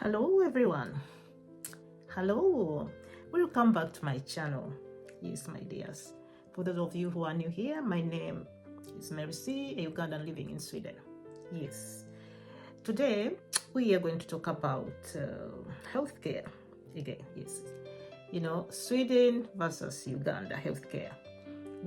Hello everyone. Hello. Welcome back to my channel. Yes, my dears. For those of you who are new here, my name is Mercy, a Ugandan living in Sweden. Yes. Today we are going to talk about healthcare again. Yes. Sweden versus Uganda healthcare.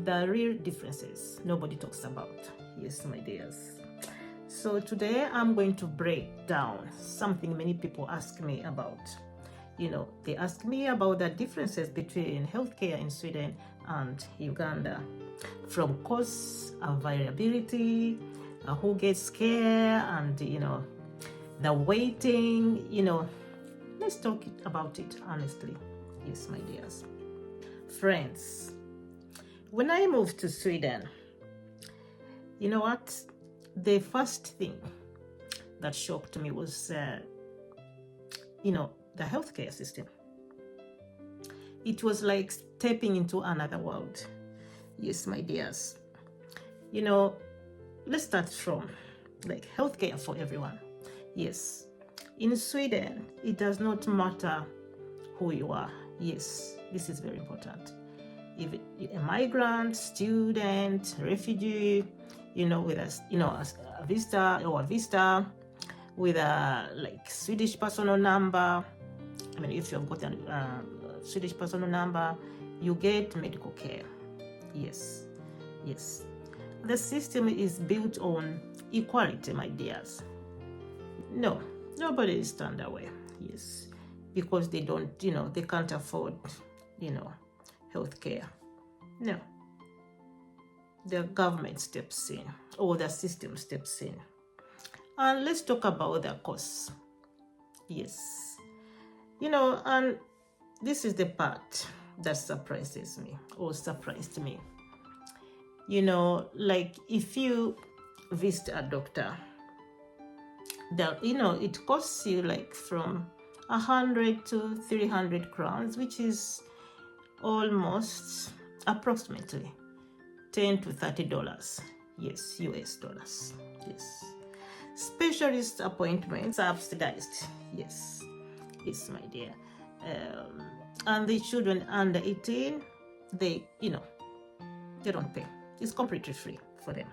The real differences nobody talks about. Yes, my dears. So today I'm going to break down something many people ask me about. They ask me about the differences between healthcare in Sweden and Uganda, from cost, availability, who gets care, and the waiting. Let's talk about it honestly. Yes, my dears. Friends, when I moved to Sweden, you know what? The first thing that shocked me was, the healthcare system. It was like stepping into another world. Yes, my dears. Let's start from like healthcare for everyone. Yes, in Sweden, it does not matter who you are. Yes, this is very important. If a migrant, student, refugee, with a visa or a visa with a like Swedish personal number. I mean, if you've got a Swedish personal number, you get medical care. Yes. The system is built on equality, my dears. No, nobody is turned away. Yes, because they don't, they can't afford, health care. No. The government steps in, or the system steps in. And let's talk about the costs. Yes. And this is the part that surprises me, or surprised me. Like if you visit a doctor, it costs you like from 100 to 300 crowns, which is almost approximately $10 to $30. Yes, US dollars. Yes. Specialist appointments subsidized. Yes, my dear. And the children under 18, they don't pay. It's completely free for them.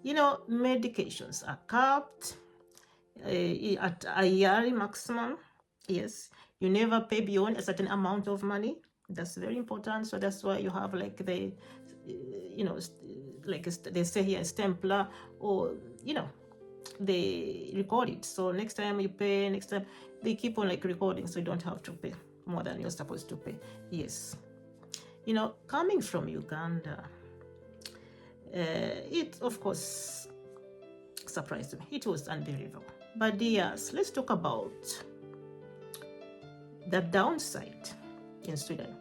Medications are capped at a yearly maximum. Yes, you never pay beyond a certain amount of money. That's very important. So that's why you have like the like they say here, a stempler, or they record it. So next time you pay, next time they keep on like recording, so you don't have to pay more than you're supposed to pay. Yes. Coming from Uganda, it of course surprised me. It was unbelievable. But yes, let's talk about the downside in Sweden.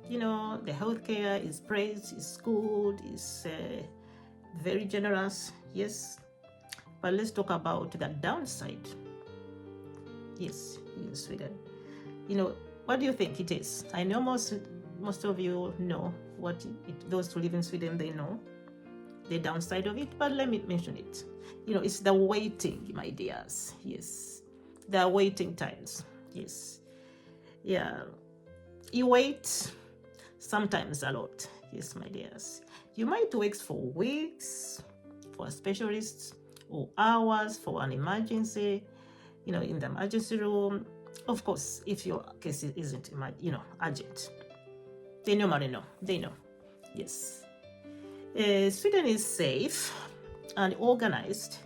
The healthcare is praised, is good, is very generous. Yes. But let's talk about the downside. Yes, in Sweden. What do you think it is? I know most of you know what those who live in Sweden, they know the downside of it, but let me mention it. It's the waiting, my dears. Yes, the waiting times. Yes, yeah, you wait sometimes a lot. Yes, my dears, you might wait for weeks for a specialist, or hours for an emergency, in the emergency room. Of course, if your case isn't urgent, they normally know. They know. Yes. Sweden is safe and organized,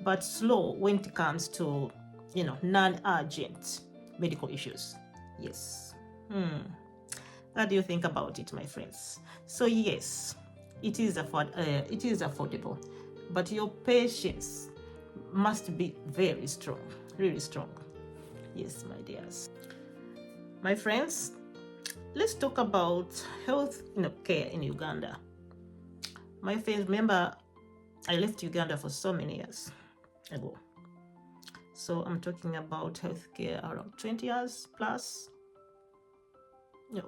but slow when it comes to, non-urgent medical issues. Yes. What do you think about it, my friends? So yes, it is affordable, but your patience must be very strong, really strong. Yes, my dears. My friends, let's talk about health care in Uganda. My friends, remember, I left Uganda for so many years ago. So I'm talking about healthcare around 20 years plus.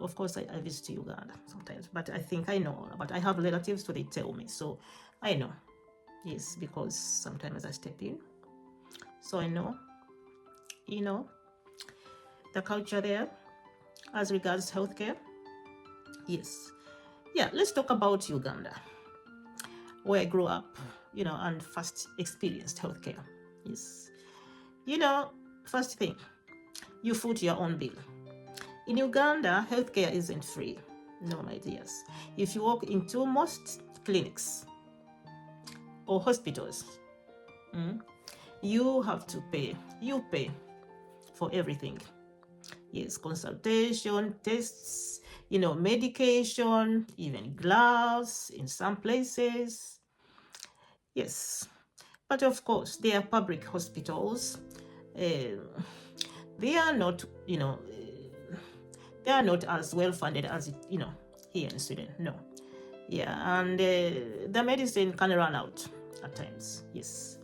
Of course, I visit Uganda sometimes, but I think I know. But I have relatives, so they tell me. So I know. Yes, because sometimes I step in. So I know. the culture there as regards healthcare. Yes. Yeah, let's talk about Uganda, where I grew up, and first experienced healthcare. Yes. First thing, you foot your own bill. In Uganda, healthcare isn't free. No, my dears. If you walk into most clinics or hospitals, you have to pay. You pay for everything. Yes, consultation, tests, medication, even gloves in some places. Yes, but of course, they are public hospitals. They are not, they are not as well funded as here in Sweden. No. Yeah, and the medicine can run out at times. Yes.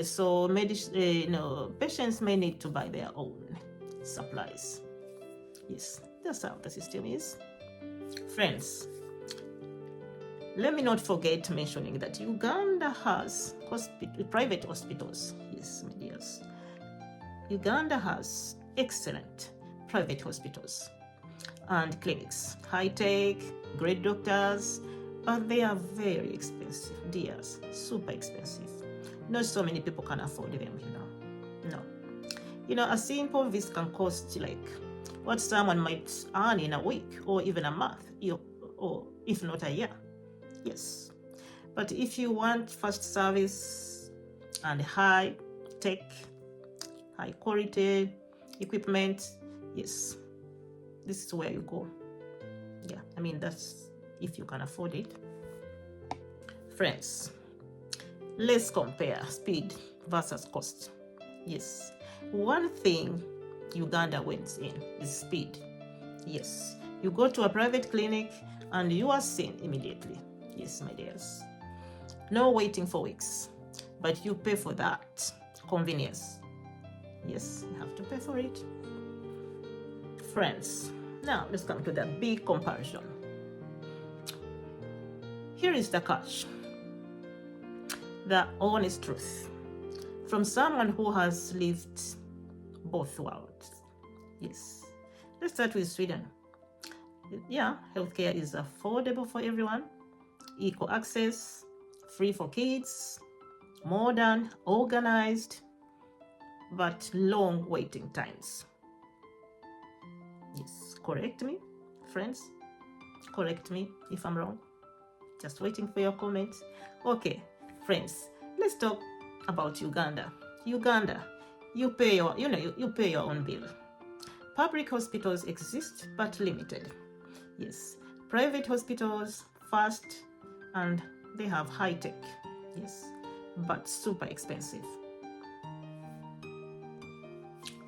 So patients may need to buy their own supplies. Yes, that's how the system is. Friends, let me not forget mentioning that Uganda has private hospitals. Yes, my dears. Uganda has excellent private hospitals and clinics, high-tech, great doctors, but they are very expensive, dears, super expensive. Not so many people can afford them, No. A simple visit can cost like what someone might earn in a week or even a month, or if not a year. Yes. But if you want fast service and high-tech, high-quality equipment, yes, this is where you go. Yeah, that's if you can afford it. Friends, let's compare speed versus cost. Yes, one thing Uganda wins in is speed. Yes, you go to a private clinic and you are seen immediately. Yes, my dears. No waiting for weeks, but you pay for that convenience. Yes, you have to pay for it. Friends, now let's come to the big comparison. Here is the catch, the honest truth, from someone who has lived both worlds. Yes, let's start with Sweden. Yeah, healthcare is affordable for everyone, equal access, free for kids, modern, organized, but long waiting times. Yes, correct me, friends. Correct me if I'm wrong. Just waiting for your comments. Okay, friends, let's talk about Uganda. Uganda, you pay your own bill. Public hospitals exist, but limited. Yes, private hospitals, fast, and they have high tech. Yes, but super expensive.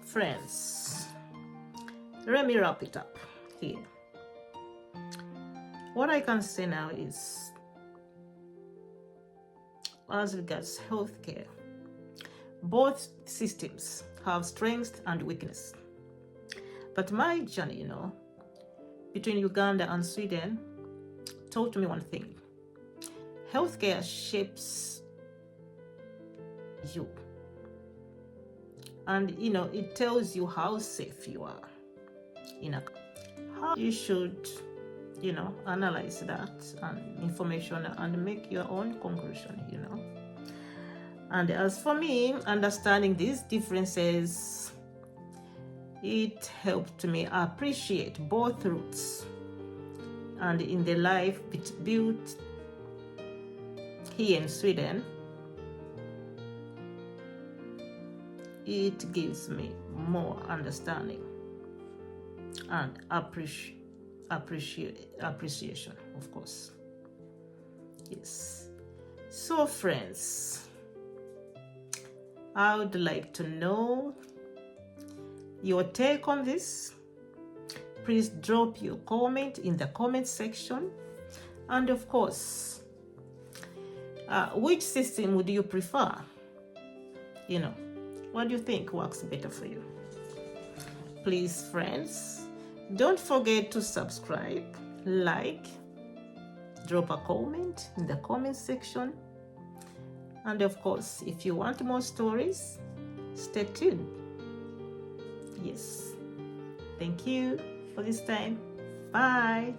Friends, let me wrap it up here. What I can say now is, as regards healthcare, both systems have strengths and weakness. But my journey, between Uganda and Sweden taught me one thing. Healthcare shapes you. And, it tells you how safe you are how you should, analyze that and information and make your own conclusion, And as for me, understanding these differences, it helped me appreciate both routes. And in the life built here in Sweden, it gives me more understanding and appreciation, of course. Yes. So, friends, I would like to know your take on this. Please drop your comment in the comment section. And of course, which system would you prefer? What do you think works better for you? Please, friends, don't forget to subscribe, like, drop a comment in the comment section. And of course, if you want more stories, stay tuned. updates. Thank you for this time. Bye.